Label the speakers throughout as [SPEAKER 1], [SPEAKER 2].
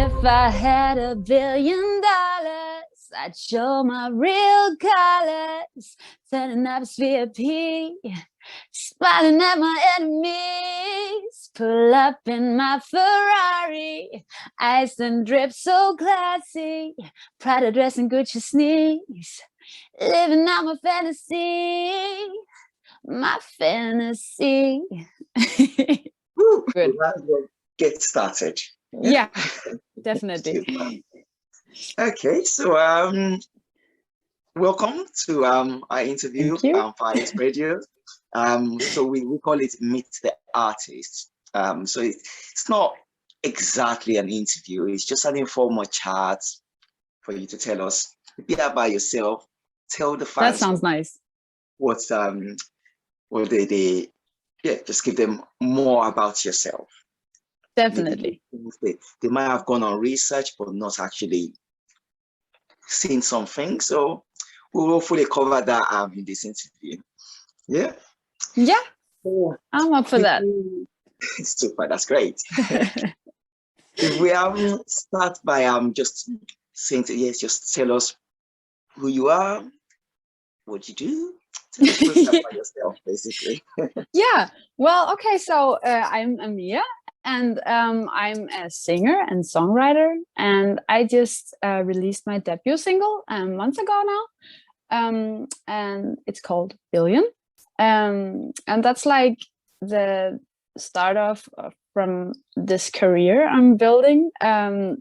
[SPEAKER 1] If I had $1 billion, I'd show my real colors, turning up VIP, smiling at my enemies, pull up in my Ferrari, ice and drip so classy, Prada dress and Gucci sneaks, living out my fantasy, my fantasy.
[SPEAKER 2] Good. We'll get started.
[SPEAKER 1] Yeah, definitely.
[SPEAKER 2] Okay, so welcome to our interview for Ice Radio. So we call it Meet the Artist. So it's not exactly an interview, it's just an informal chat for you to tell us a bit about yourself, tell the fans.
[SPEAKER 1] That sounds nice.
[SPEAKER 2] What's just give them more about yourself.
[SPEAKER 1] Definitely.
[SPEAKER 2] They might have gone on research, but not actually seen something. So we'll hopefully cover that in this interview. Yeah.
[SPEAKER 1] Yeah. I'm up for that.
[SPEAKER 2] Super. That's great. If we start by just saying just tell us who you are, what you do. Tell us about yourself, basically.
[SPEAKER 1] Yeah. Well, okay. So I'm Amea. And I'm a singer and songwriter, and I just released my debut single a month ago now, and it's called Billion, and that's like the start of from this career I'm building, and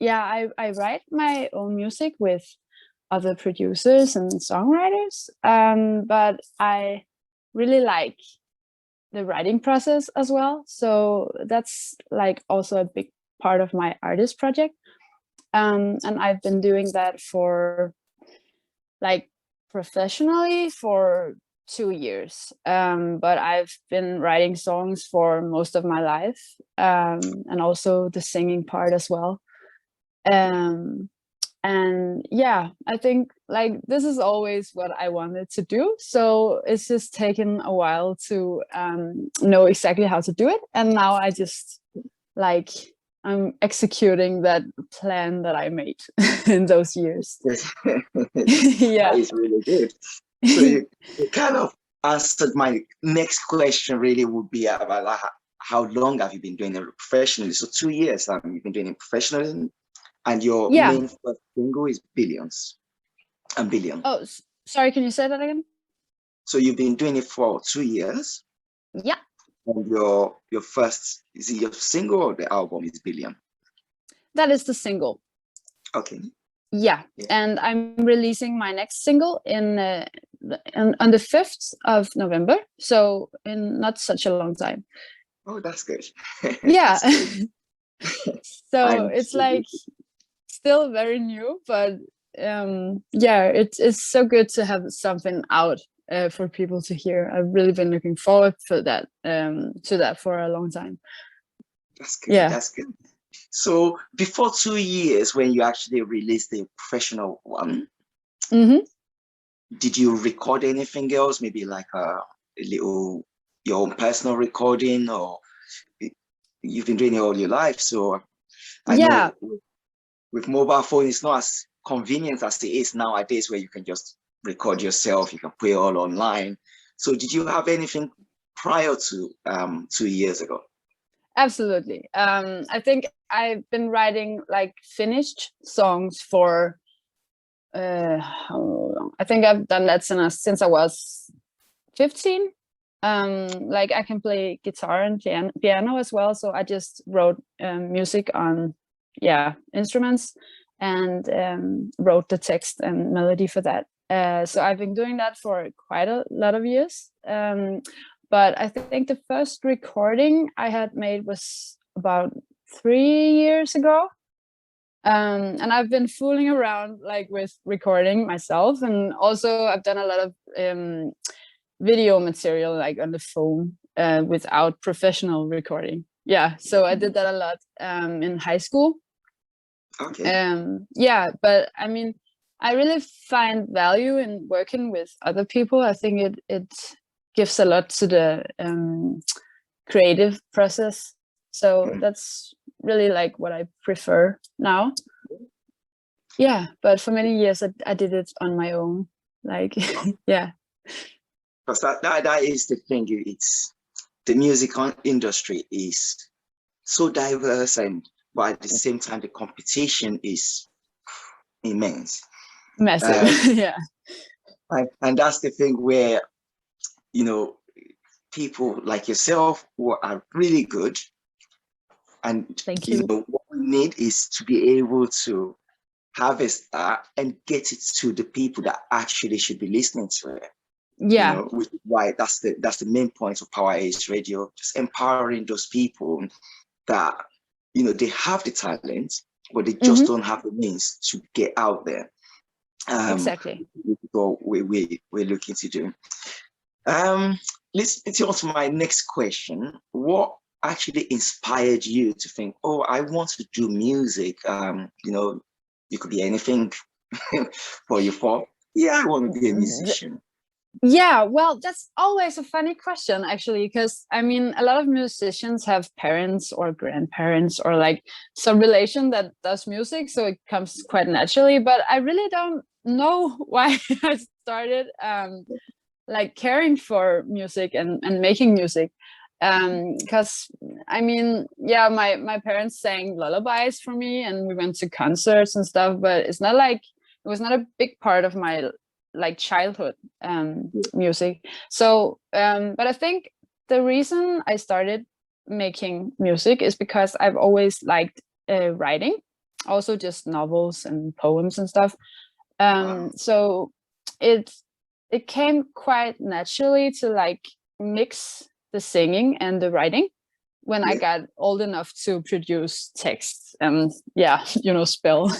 [SPEAKER 1] yeah, I write my own music with other producers and songwriters, but I really like the writing process as well, so that's like also a big part of my artist project, and I've been doing that for like professionally for 2 years, but I've been writing songs for most of my life, and also the singing part as well, and yeah, I think like this is always what I wanted to do, so it's just taken a while to know exactly how to do it, and now I just like I'm executing that plan that I made in those years. Yeah,
[SPEAKER 2] that is really good. So you kind of answered my next question. Really would be about like, how long have you been doing it professionally? So 2 years you've been doing it professionally. And your main first single is Billions and Billion.
[SPEAKER 1] Oh, sorry, can you say that again?
[SPEAKER 2] So you've been doing it for 2 years.
[SPEAKER 1] Yeah.
[SPEAKER 2] And your first, is it your single or the album is Billion?
[SPEAKER 1] That is the single.
[SPEAKER 2] Okay.
[SPEAKER 1] Yeah. And I'm releasing my next single on the 5th of November. So in not such a long time.
[SPEAKER 2] Oh, that's good.
[SPEAKER 1] Yeah. So it's like still very new, but yeah, it's so good to have something out for people to hear. I've really been looking forward to that for a long time.
[SPEAKER 2] That's good. Yeah, that's good. So before 2 years, when you actually released the professional one, did you record anything else? Maybe like a little your own personal recording, or you've been doing it all your life? So I know with mobile phone, it's not as convenient as it is nowadays, where you can just record yourself, you can put it all online. So did you have anything prior to 2 years ago?
[SPEAKER 1] Absolutely. I think I've been writing like finished songs for how long? I think I've done that since I was 15. Like I can play guitar and piano as well, so I just wrote music on instruments and wrote the text and melody for that. So I've been doing that for quite a lot of years, but I think the first recording I had made was about 3 years ago, and I've been fooling around like with recording myself, and also I've done a lot of video material like on the phone without professional recording. Yeah, so I did that a lot in high school.
[SPEAKER 2] Okay.
[SPEAKER 1] Yeah, but I mean, I really find value in working with other people. I think it gives a lot to the creative process. So that's really like what I prefer now. Yeah, but for many years I did it on my own. Like, yeah.
[SPEAKER 2] Because that is the thing. It's the music industry is so diverse, and but at the same time the competition is immense.
[SPEAKER 1] Massive. Yeah.
[SPEAKER 2] And that's the thing where, you know, people like yourself who are really good, and
[SPEAKER 1] Thank you.
[SPEAKER 2] what we need is to be able to harvest that and get it to the people that actually should be listening to it.
[SPEAKER 1] Yeah.
[SPEAKER 2] Which is why that's the main point of Power Age Radio, just empowering those people that, they have the talent, but they just don't have the means to get out there.
[SPEAKER 1] Exactly.
[SPEAKER 2] What we're looking to do. Let's get on to my next question. What actually inspired you to think, oh, I want to do music? You could be anything for your fault. Yeah, I want to be a musician.
[SPEAKER 1] Yeah, well, that's always a funny question, actually, because I mean, a lot of musicians have parents or grandparents or like some relation that does music, so it comes quite naturally. But I really don't know why I started like caring for music and making music. Because I mean, yeah, my parents sang lullabies for me, and we went to concerts and stuff, but it's not like it was not a big part of my like childhood music. So but I think the reason I started making music is because I've always liked writing, also just novels and poems and stuff. So it came quite naturally to like mix the singing and the writing when I got old enough to produce texts and spell.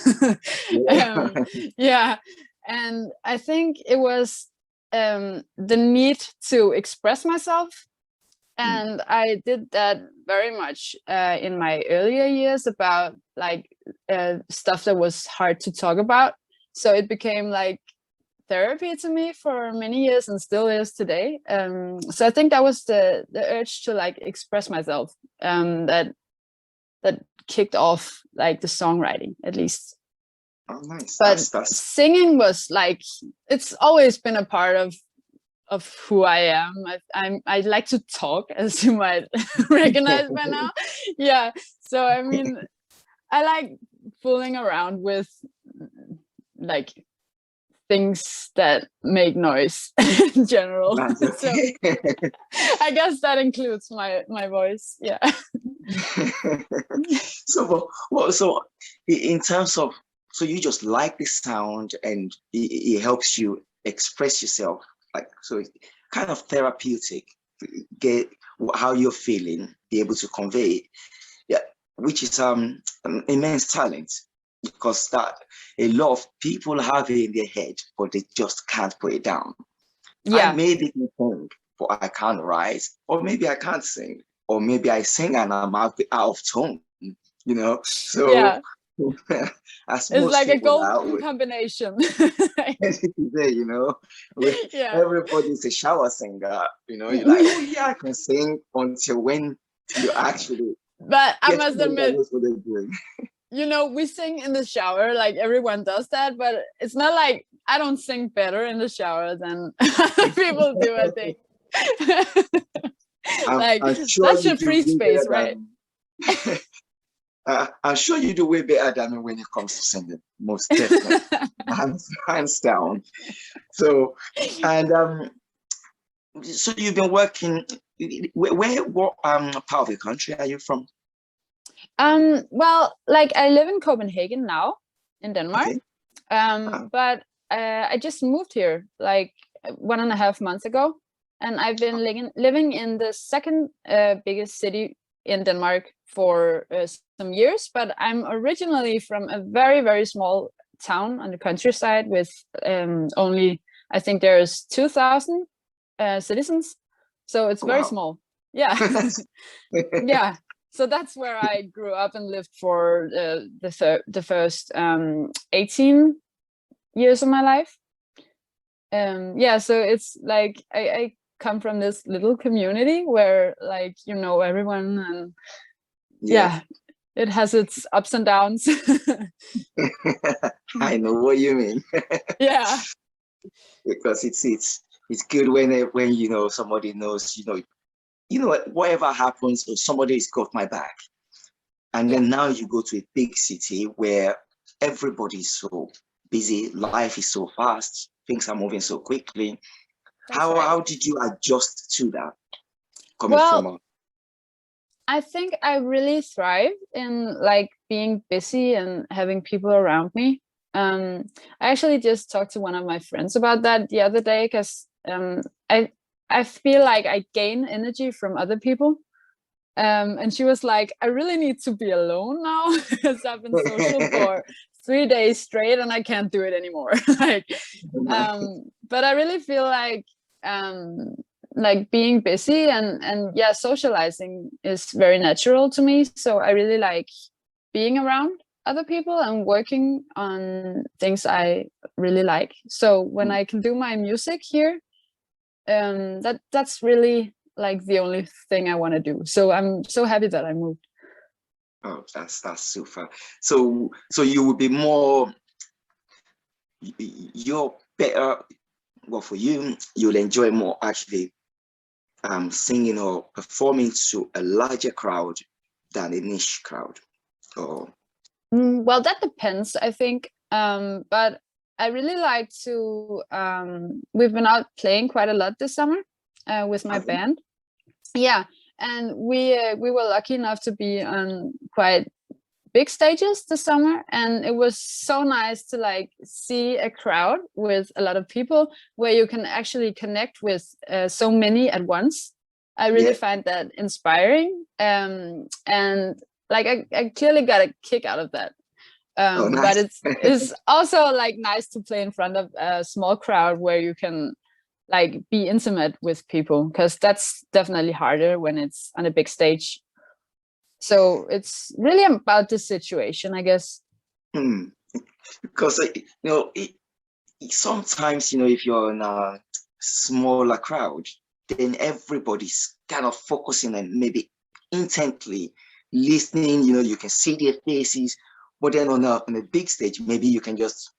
[SPEAKER 1] Yeah. And I think it was the need to express myself. And I did that very much in my earlier years about like stuff that was hard to talk about. So it became like therapy to me for many years and still is today. So I think that was the urge to like express myself that kicked off like the songwriting, at least.
[SPEAKER 2] Oh, nice.
[SPEAKER 1] But singing was like, it's always been a part of who I am. I like to talk, as you might recognize by now. Yeah. So I mean, I like fooling around with like things that make noise in general. So I guess that includes my voice. Yeah.
[SPEAKER 2] So in terms of, so you just like the sound and it helps you express yourself, like, so it's kind of therapeutic, get how you're feeling, be able to convey it. Yeah, which is an immense talent, because that a lot of people have it in their head, but they just can't put it down.
[SPEAKER 1] Yeah.
[SPEAKER 2] I maybe can sing, but I can't write, or maybe I can't sing, or maybe I sing and I'm out of tone, So
[SPEAKER 1] yeah.
[SPEAKER 2] as
[SPEAKER 1] it's like a
[SPEAKER 2] golden
[SPEAKER 1] combination.
[SPEAKER 2] Everybody's a shower singer, you're like, oh yeah, I can sing, until when you actually.
[SPEAKER 1] But I must admit, we sing in the shower, like everyone does that, but it's not like I don't sing better in the shower than other people do, I think. I'm sure that's a free space, right?
[SPEAKER 2] I'm sure you do way better than me when it comes to singing, most definitely. hands down. So, and so you've been working, what part of the country are you from?
[SPEAKER 1] Well, like I live in Copenhagen now, in Denmark. Okay. But I just moved here like 1.5 months ago, and I've been living in the second biggest city in Denmark for some years. But I'm originally from a very, very small town on the countryside with only, I think there's 2,000 citizens, so it's very small. Yeah. Yeah. So that's where I grew up and lived for the first 18 years of my life. Yeah, so it's like I come from this little community where, like, everyone, and yeah, it has its ups and downs.
[SPEAKER 2] I know what you mean.
[SPEAKER 1] Yeah.
[SPEAKER 2] Because it's good when you know somebody knows, whatever happens, or somebody's got my back. And then now you go to a big city where everybody's so busy, life is so fast, things are moving so quickly. How did you adjust to that coming from?
[SPEAKER 1] I think I really thrive in like being busy and having people around me. I actually just talked to one of my friends about that the other day, because I feel like I gain energy from other people. And she was like, I really need to be alone now because I've been social for 3 days straight and I can't do it anymore. But I really feel like being busy and yeah, socializing is very natural to me. So I really like being around other people and working on things I really like. So when I can do my music here, that's really like the only thing I want to do. So I'm so happy that I moved.
[SPEAKER 2] Oh, that's super. So you would be more, you're better. Well, for you, you'll enjoy more actually singing or performing to a larger crowd than a niche crowd. Or
[SPEAKER 1] well, that depends, I think. But I really like to. We've been out playing quite a lot this summer with my band. Yeah, and we were lucky enough to be on quite big stages this summer, and it was so nice to like see a crowd with a lot of people where you can actually connect with so many at once. I really find that inspiring, and like I clearly got a kick out of that.
[SPEAKER 2] nice.
[SPEAKER 1] But it's also like nice to play in front of a small crowd where you can like be intimate with people, because that's definitely harder when it's on a big stage. So it's really about the situation, I guess.
[SPEAKER 2] Because sometimes if you're in a smaller crowd, then everybody's kind of focusing and maybe intently listening. You can see their faces, but then on a big stage, maybe you can just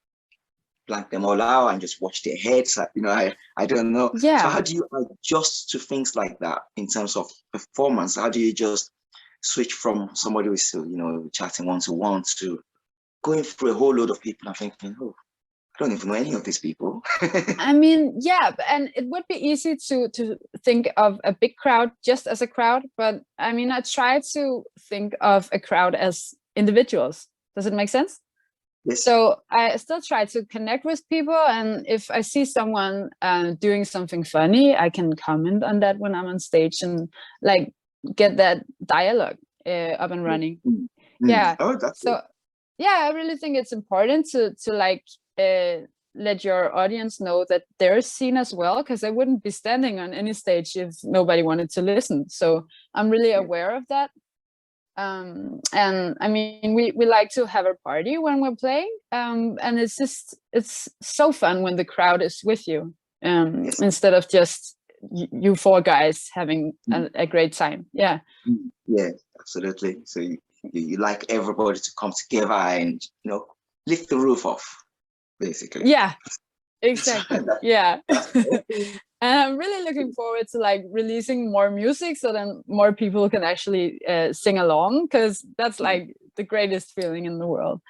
[SPEAKER 2] blank them all out and just watch their heads. I don't know.
[SPEAKER 1] Yeah.
[SPEAKER 2] So how do you adjust to things like that in terms of performance? How do you just switch from somebody who's chatting one-to-one to going through a whole load of people and thinking, oh, I don't even know any of these people?
[SPEAKER 1] I mean, yeah, and it would be easy to think of a big crowd just as a crowd, but I mean, I try to think of a crowd as individuals. Does it make sense?
[SPEAKER 2] Yes.
[SPEAKER 1] So I still try to connect with people, and if I see someone doing something funny, I can comment on that when I'm on stage and like get that dialogue up and running. Yeah.
[SPEAKER 2] Oh, that's
[SPEAKER 1] so yeah, I really think it's important to like let your audience know that they're seen as well, because I wouldn't be standing on any stage if nobody wanted to listen. So I'm really aware of that. And I mean, we like to have a party when we're playing, and it's so fun when the crowd is with you, instead of just you four guys having a great time. Yeah
[SPEAKER 2] absolutely. So you like everybody to come together and lift the roof off, basically.
[SPEAKER 1] Yeah, exactly. Yeah. And I'm really looking forward to like releasing more music, so then more people can actually sing along, because that's like the greatest feeling in the world.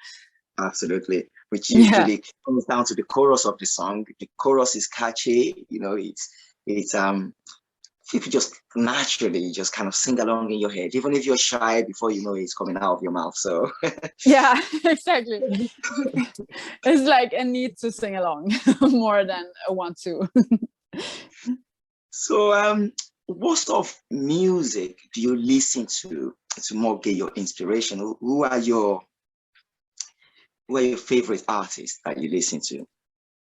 [SPEAKER 2] Absolutely. Which usually comes down to the chorus of the song. The chorus is catchy, it's if you just naturally just kind of sing along in your head, even if you're shy, before you know it's coming out of your mouth. So
[SPEAKER 1] yeah, exactly. It's like a need to sing along more than a want to.
[SPEAKER 2] So what sort of music do you listen to more get your inspiration? Who are your favorite artists that you listen to?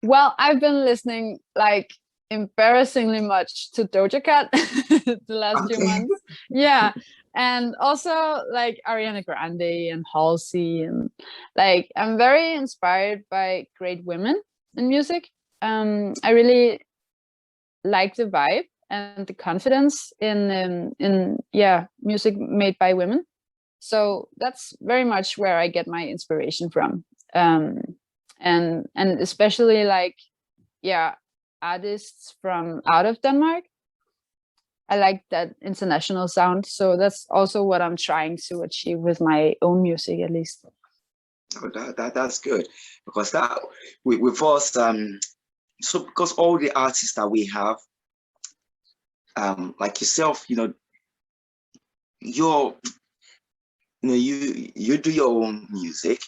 [SPEAKER 1] Well, I've been listening like embarrassingly much to Doja Cat the last few months. Yeah. And also like Ariana Grande and Halsey, and like I'm very inspired by great women in music. I really like the vibe and the confidence in music made by women. So that's very much where I get my inspiration from. And especially like, yeah, artists from out of Denmark. I like that international sound. So that's also what I'm trying to achieve with my own music, at least.
[SPEAKER 2] Oh, that's good, because that with us, so because all the artists that we have, like yourself, you do your own music,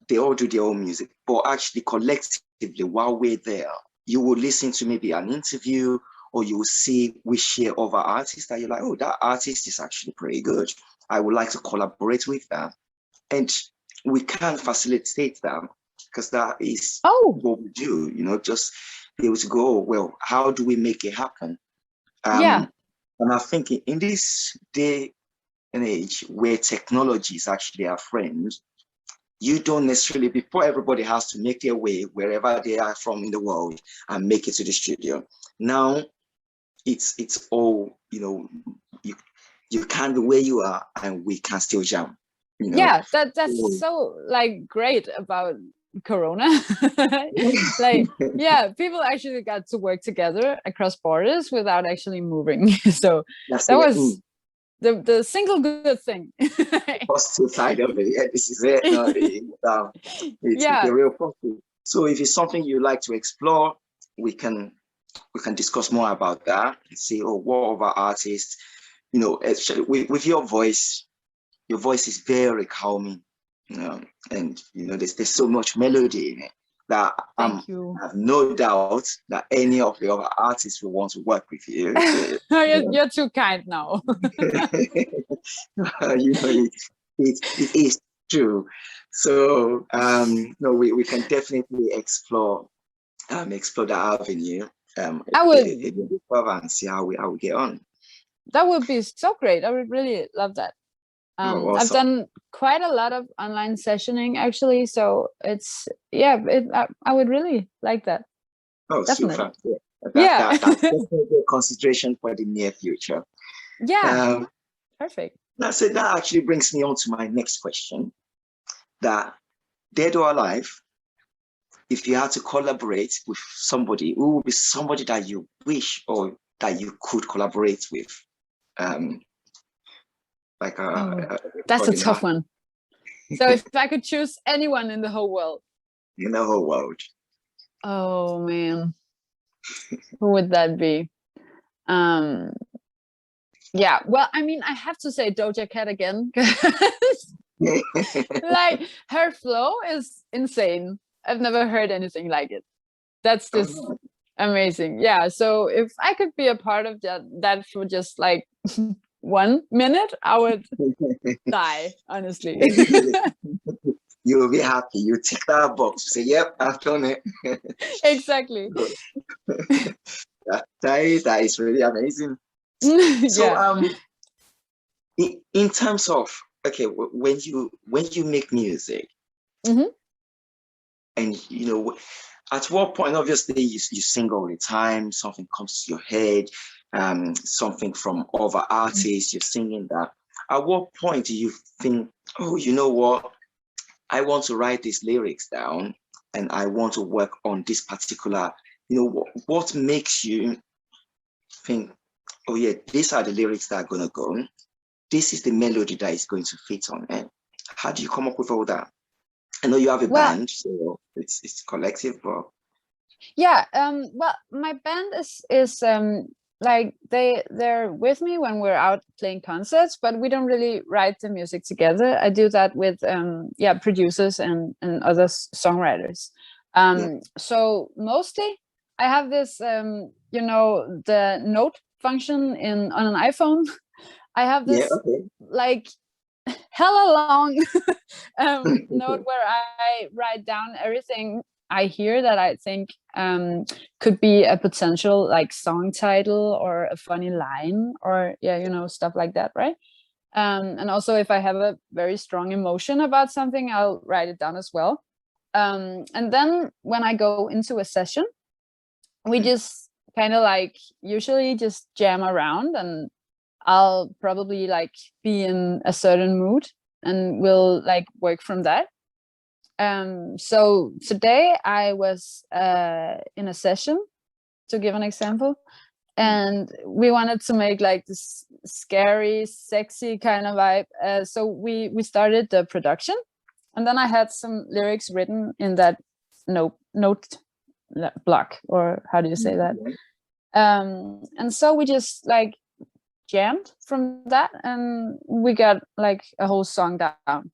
[SPEAKER 2] they all do their own music, but actually collectively while we're there, you will listen to maybe an interview, or you will see we share other artists that you're like, oh, that artist is actually pretty good, I would like to collaborate with them. And we can facilitate that, because that is what we do, just be able to go, well, how do we make it happen? And I think in this day and age where technology is actually our friend, you don't necessarily, before everybody has to make their way wherever they are from in the world and make it to the studio. Now it's all, you can be where you are and we can still jam.
[SPEAKER 1] Yeah, that's so like great about Corona. Like, yeah, people actually got to work together across borders without actually moving. So that was the single good thing.
[SPEAKER 2] Positive side of it. Yeah, this is it. No, it's the real positive. So if it's something you like to explore, we can discuss more about that and see, oh, what other artists, with your voice is very calming, and there's so much melody in it that I have no doubt that any of the other artists will want to work with you.
[SPEAKER 1] You're too kind now.
[SPEAKER 2] It is true. So no, we can definitely explore that avenue.
[SPEAKER 1] I would
[SPEAKER 2] and see how we get on.
[SPEAKER 1] That would be so great. I would really love that.
[SPEAKER 2] Awesome.
[SPEAKER 1] I've done quite a lot of online sessioning actually, so it's I would really like that.
[SPEAKER 2] Oh,
[SPEAKER 1] definitely.
[SPEAKER 2] Super! That's definitely a consideration for the near future.
[SPEAKER 1] Yeah, perfect.
[SPEAKER 2] So that actually brings me on to my next question. That, dead or alive, if you had to collaborate with somebody, who would be somebody that you wish or that you could collaborate with?
[SPEAKER 1] That's a tough one. So if I could choose anyone in the whole world.
[SPEAKER 2] In the whole world.
[SPEAKER 1] Oh man. Who would that be? Yeah, well, I mean, I have to say Doja Cat again. Like, her flow is insane. I've never heard anything like it. That's just amazing. Yeah, so if I could be a part of that for just like 1 minute, I would die, honestly.
[SPEAKER 2] You'll be happy. You tick that box. Say, yep, I've done it.
[SPEAKER 1] Exactly.
[SPEAKER 2] That is really amazing. So in terms of, okay, when you make music, and at what point, obviously you sing all the time, something comes to your head, something from other artists, you're singing that. At what point do you think, oh, you know what, I want to write these lyrics down and I want to work on this particular, what makes you think, oh yeah, these are the lyrics that are going to go, this is the melody that is going to fit on it? How do you come up with all that? I know you have a band, so it's collective, but
[SPEAKER 1] yeah, well, my band is like they're with me when we're out playing concerts, but we don't really write the music together. I do that with producers and other songwriters. So mostly I have this the note function on an iPhone. I have this like hella long note where I write down everything I hear that I think could be a potential like song title or a funny line or stuff like that, right? And also if I have a very strong emotion about something, I'll write it down as well. And then when I go into a session, we just kind of like usually just jam around, and I'll probably like be in a certain mood and will like work from that. So today I was in a session, to give an example, and we wanted to make like this scary, sexy kind of vibe. So we started the production, and then I had some lyrics written in that note block, or how do you say that? And so we just like jammed from that, and we got like a whole song down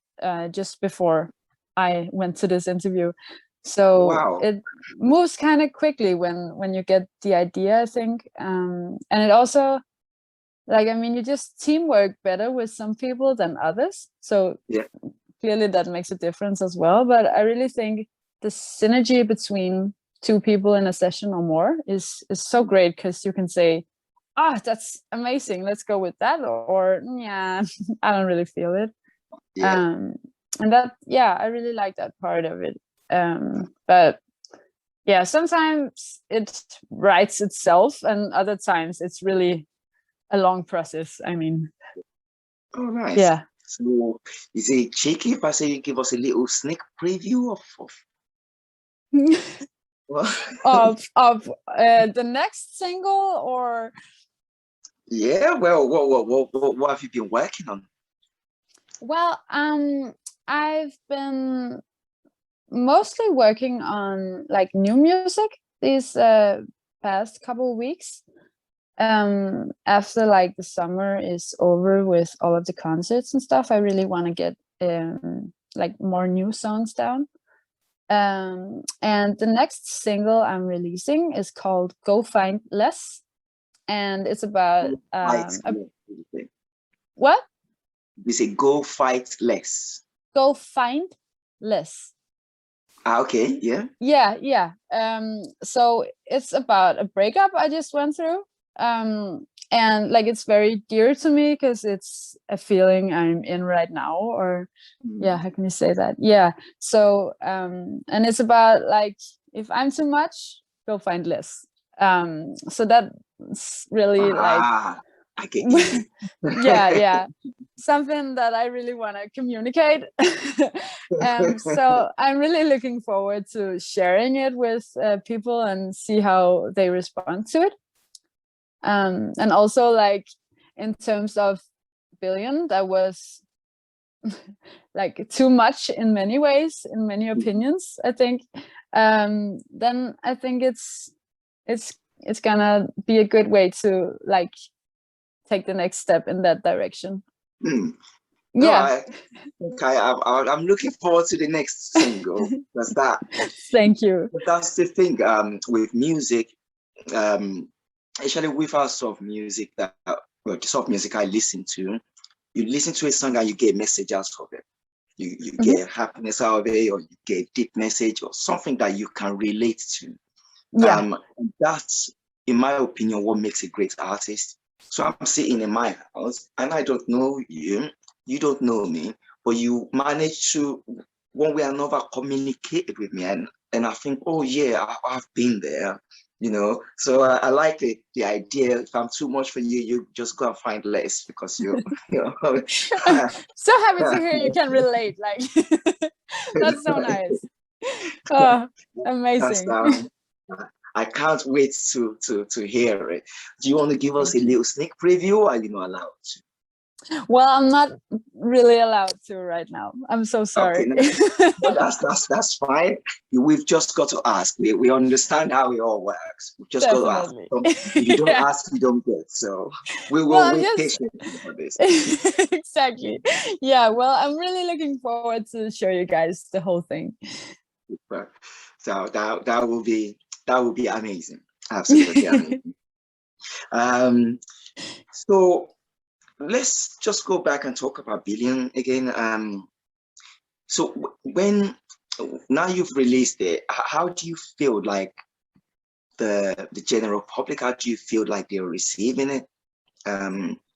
[SPEAKER 1] just before I went to this interview. So
[SPEAKER 2] Wow.
[SPEAKER 1] it moves kind of quickly when you get the idea, I think. And it also, like, I mean, you just teamwork better with some people than others. So
[SPEAKER 2] Yeah.
[SPEAKER 1] clearly that makes a difference as well. But I really think the synergy between two people in a session or more is so great, because you can say, oh, that's amazing, let's go with that, or yeah, I don't really feel it.
[SPEAKER 2] Yeah.
[SPEAKER 1] And that, yeah, I really like that part of it. But yeah, sometimes it writes itself, and other times it's really a long process, I mean.
[SPEAKER 2] Oh, nice.
[SPEAKER 1] Yeah.
[SPEAKER 2] So is it cheeky if I say you give us a little sneak preview of
[SPEAKER 1] of the next single, or?
[SPEAKER 2] Yeah, well, what have you been working on?
[SPEAKER 1] Well, I've been mostly working on like new music these past couple of weeks. After like the summer is over with all of the concerts and stuff, I really want to get like more new songs down. And the next single I'm releasing is called Go Find Less, and it's about what?
[SPEAKER 2] We say go fight less.
[SPEAKER 1] Go find less.
[SPEAKER 2] Okay, yeah.
[SPEAKER 1] Yeah. So it's about a breakup I just went through. And like it's very dear to me because it's a feeling I'm in right now, or yeah, how can you say that? Yeah. So and it's about like, if I'm too much, go find less. So that's really like
[SPEAKER 2] I get you.
[SPEAKER 1] yeah, something that I really want to communicate. So I'm really looking forward to sharing it with people and see how they respond to it. And also, like, in terms of Billion, that was like too much in many ways, in many opinions, I think. Then I think it's gonna be a good way to like take the next step in that direction.
[SPEAKER 2] No,
[SPEAKER 1] Yeah.
[SPEAKER 2] I'm looking forward to the next single. That's that.
[SPEAKER 1] Thank you.
[SPEAKER 2] That's the thing with music, actually with our soft music, that well, the soft music I listen to, you listen to a song and you get a message out of it. You get happiness out of it, or you get a deep message, or something that you can relate to.
[SPEAKER 1] Yeah.
[SPEAKER 2] That's, in my opinion, what makes a great artist. So I'm sitting in my house and I don't know you, you don't know me, but you manage to, one way or another, communicate with me. And I think, oh yeah, I've been there, you know. So I like the idea. If I'm too much for you, you just go and find less, because you know.
[SPEAKER 1] I'm so happy to hear you can relate. Like, that's so nice. Oh, amazing.
[SPEAKER 2] I can't wait to hear it. Do you want to give us a little sneak preview, or are you not allowed to?
[SPEAKER 1] Well, I'm not really allowed to right now. I'm so sorry.
[SPEAKER 2] Okay, no, that's fine. We've just got to ask. We understand how it all works. We've just
[SPEAKER 1] Definitely.
[SPEAKER 2] got to ask. If you don't ask, you don't get. So we will wait patiently for this.
[SPEAKER 1] Exactly. Yeah. Well, I'm really looking forward to show you guys the whole thing.
[SPEAKER 2] So that will be amazing. Absolutely amazing. So let's just go back and talk about Billion again. So when now you've released it, how do you feel like the general public? How do you feel like they're receiving it?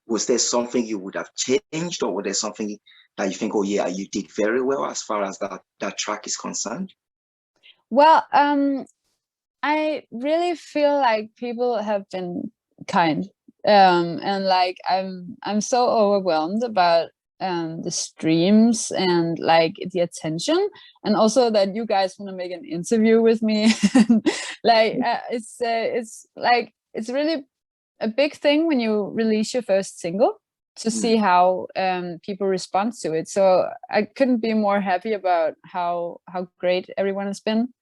[SPEAKER 2] Was there something you would have changed, or was there something that you think, oh yeah, you did very well as far as that track is concerned?
[SPEAKER 1] Well, I really feel like people have been kind. And like I'm so overwhelmed about the streams and like the attention, and also that you guys want to make an interview with me. Like it's like it's really a big thing when you release your first single, to see how people respond to it. So I couldn't be more happy about how great everyone has been.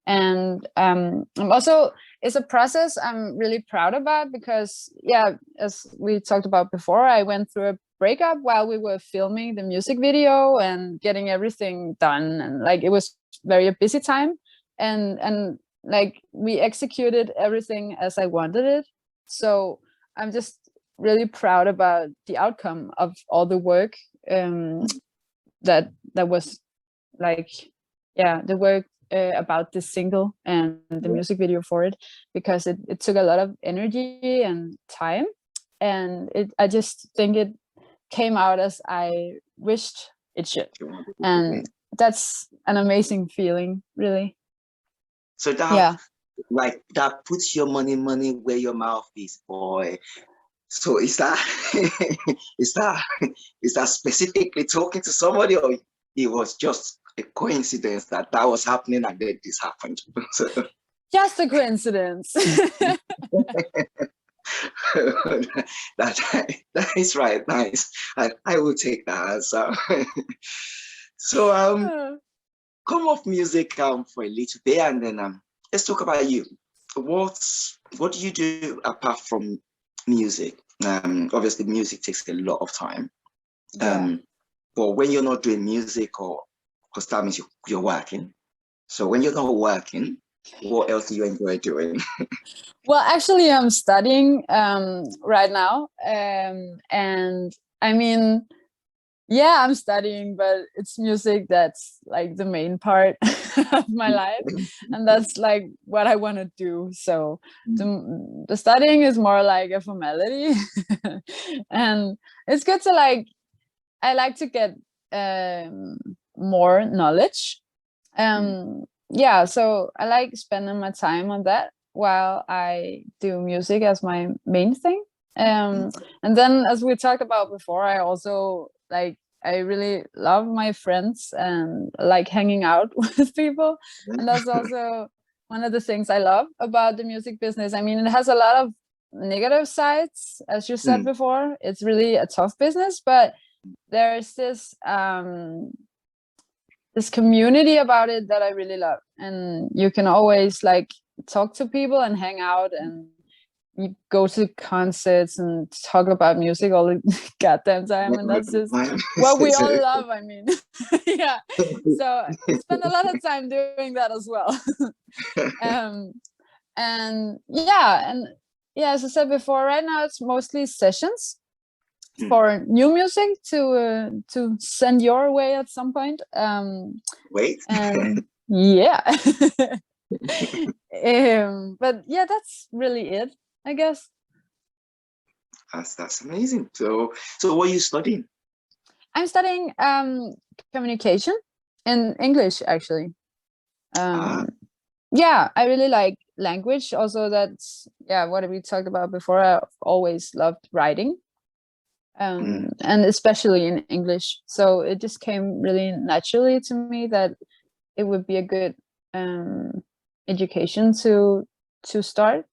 [SPEAKER 1] And I'm also, it's a process I'm really proud about, because yeah, as we talked about before, I went through a breakup while we were filming the music video and getting everything done, and like it was very a busy time, and like we executed everything as I wanted it. So I'm just really proud about the outcome of all the work that was like, yeah, the work about this single and the music video for it, because it took a lot of energy and time, and I just think it came out as I wished it should, and that's an amazing feeling, really.
[SPEAKER 2] So that, like, that puts your money where your mouth is, boy. So is that is that specifically talking to somebody, or it was just a coincidence that was happening and then this happened?
[SPEAKER 1] Just a coincidence.
[SPEAKER 2] that is right. Nice. I will take that answer. So come off music for a little bit, and then let's talk about you. What do you do apart from music? Obviously music takes a lot of time. But when you're not doing music, or because that means you're working. So when you're not working, what else do you enjoy doing?
[SPEAKER 1] Well, actually, I'm studying right now, and I mean, yeah, I'm studying, but it's music that's like the main part of my life, and that's like what I want to do. So the studying is more like a formality, and it's good to like, I like to get more knowledge. Yeah, so I like spending my time on that while I do music as my main thing. And then, as we talked about before, I also like, I really love my friends and like hanging out with people, and that's also one of the things I love about the music business. I mean, it has a lot of negative sides, as you said before. It's really a tough business, but there's this this community about it that I really love, and you can always like talk to people and hang out, and you go to concerts and talk about music all the goddamn time, and that's just what we all love. I mean, yeah, so I spend a lot of time doing that as well. And yeah, as I said before, right now it's mostly sessions for new music to send your way at some point.
[SPEAKER 2] Wait.
[SPEAKER 1] And yeah. But yeah, that's really it, I guess.
[SPEAKER 2] That's amazing. So what are you studying?
[SPEAKER 1] I'm studying communication in English, actually. Yeah, I really like language. Also, that's what we talked about before. I've always loved writing. And especially in English. So it just came really naturally to me that it would be a good education to start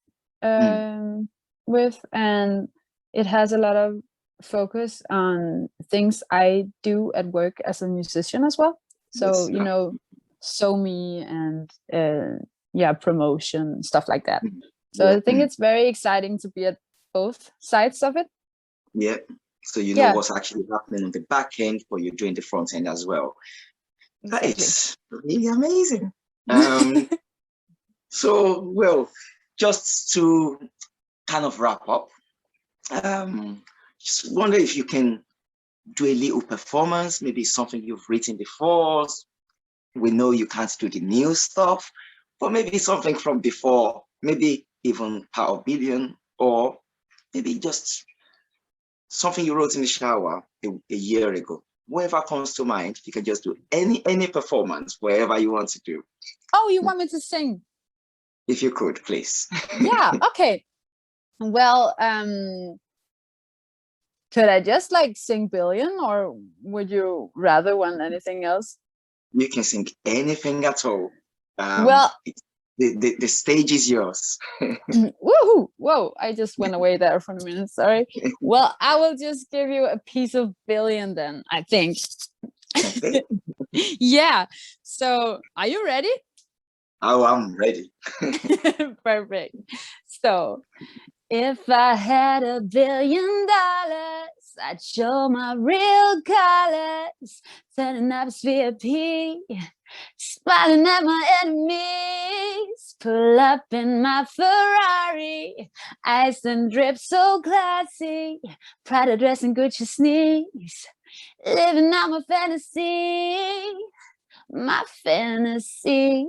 [SPEAKER 1] with, and it has a lot of focus on things I do at work as a musician as well. So you know, SoMe and promotion, stuff like that. So I think it's very exciting to be at both sides of it.
[SPEAKER 2] Yeah. So you know what's actually happening on the back end, but you're doing the front end as well. Exactly. That is really amazing. So, well, just to kind of wrap up, just wonder if you can do a little performance, maybe something you've written before. We know you can't do the new stuff, but maybe something from before, maybe even part of Billion, or maybe just something you wrote in the shower a year ago. Whatever comes to mind, you can just do any performance, wherever you want to do.
[SPEAKER 1] Oh, you want me to sing?
[SPEAKER 2] If you could, please.
[SPEAKER 1] Yeah, okay. Well, could I just like sing billion, or would you rather want anything else?
[SPEAKER 2] You can sing anything at all.
[SPEAKER 1] Well,
[SPEAKER 2] The stage is yours.
[SPEAKER 1] woohoo! Whoa, I just went away there for a minute. Sorry. Well, I will just give you a piece of billion then, I think.
[SPEAKER 2] Okay.
[SPEAKER 1] Yeah. So, are you ready?
[SPEAKER 2] Oh, I'm ready.
[SPEAKER 1] Perfect. So, if I had $1 billion, I'd show my real colors, turning up VIP, smiling at my enemies, pull up in my Ferrari, ice and drip so classy, Prada dress and Gucci sneaks, living out my fantasy, my fantasy.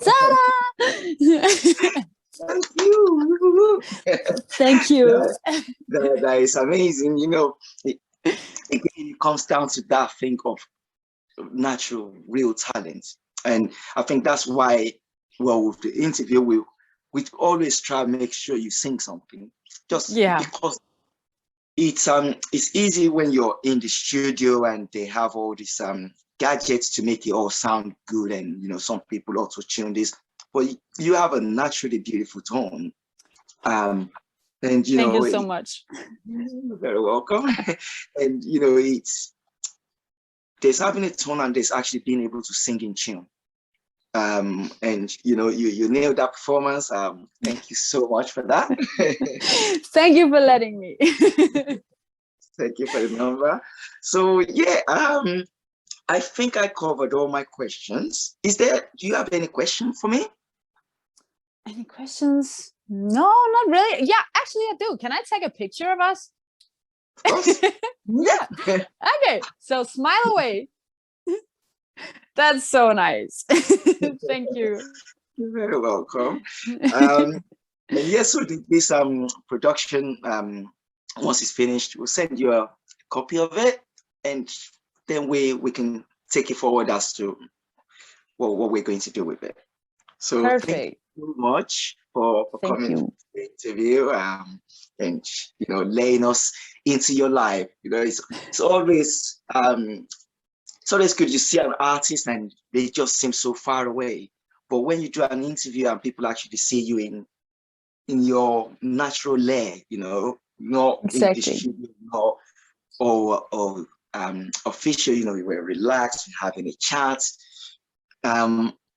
[SPEAKER 1] Ta-da!
[SPEAKER 2] Thank you.
[SPEAKER 1] Thank you.
[SPEAKER 2] That is amazing. You know, again, it comes down to that thing of natural, real talent. And I think that's why, well, with the interview, we always try to make sure you sing something, just because it's easy when you're in the studio and they have all these gadgets to make it all sound good, and you know some people also tune this, but you have a naturally beautiful tone, and you
[SPEAKER 1] Thank
[SPEAKER 2] know
[SPEAKER 1] you so much.
[SPEAKER 2] you're very welcome. And you know there's having a tone and there's actually being able to sing in tune. And you know you nailed that performance. Thank you so much for that.
[SPEAKER 1] Thank you for letting me.
[SPEAKER 2] Thank you for the number. So yeah, I think I covered all my questions. Do you have any question for me?
[SPEAKER 1] Any questions? No, not really. Yeah, actually I do. Can I take a picture of us?
[SPEAKER 2] Of course.
[SPEAKER 1] Yeah. Okay, so smile away. That's so nice. Thank you.
[SPEAKER 2] You're very welcome. And yes, so this production, once it's finished, we'll send you a copy of it, and then we can take it forward as to what we're going to do with it. So
[SPEAKER 1] Perfect.
[SPEAKER 2] thank you so much for coming to the interview, and you know laying us into your life. You know, it's always good you see an artist and they just seem so far away. But when you do an interview and people actually see you in your natural lair, you know, not in the studio, or official, you know, we were relaxed, having a chat.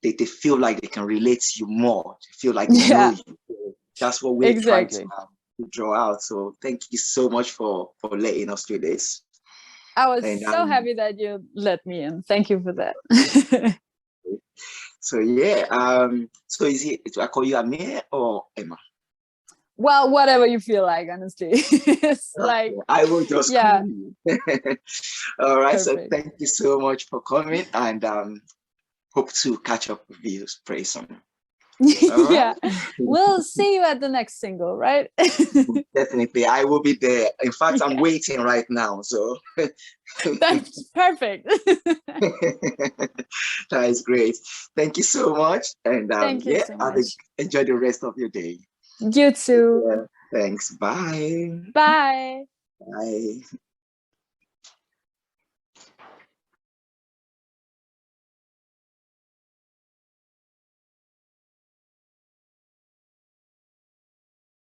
[SPEAKER 2] They feel like they can relate to you more. They feel like they know you. That's what we're trying to draw out. So thank you so much for letting us do this.
[SPEAKER 1] I was so happy that you let me in. Thank you for that.
[SPEAKER 2] So yeah, so do I call you Amea or Emma?
[SPEAKER 1] Well, whatever you feel like, honestly. It's like
[SPEAKER 2] I will just call you. All right. Perfect. So thank you so much for coming, and hope to catch up with you pretty soon.
[SPEAKER 1] Yeah, we'll see you at the next single, right?
[SPEAKER 2] Definitely, I will be there. In fact, I'm waiting right now. So
[SPEAKER 1] that's perfect.
[SPEAKER 2] That is great. Thank you so much, and
[SPEAKER 1] thank you so much.
[SPEAKER 2] Enjoy the rest of your day.
[SPEAKER 1] You too.
[SPEAKER 2] Yeah, thanks. Bye.
[SPEAKER 1] Bye.
[SPEAKER 2] Bye.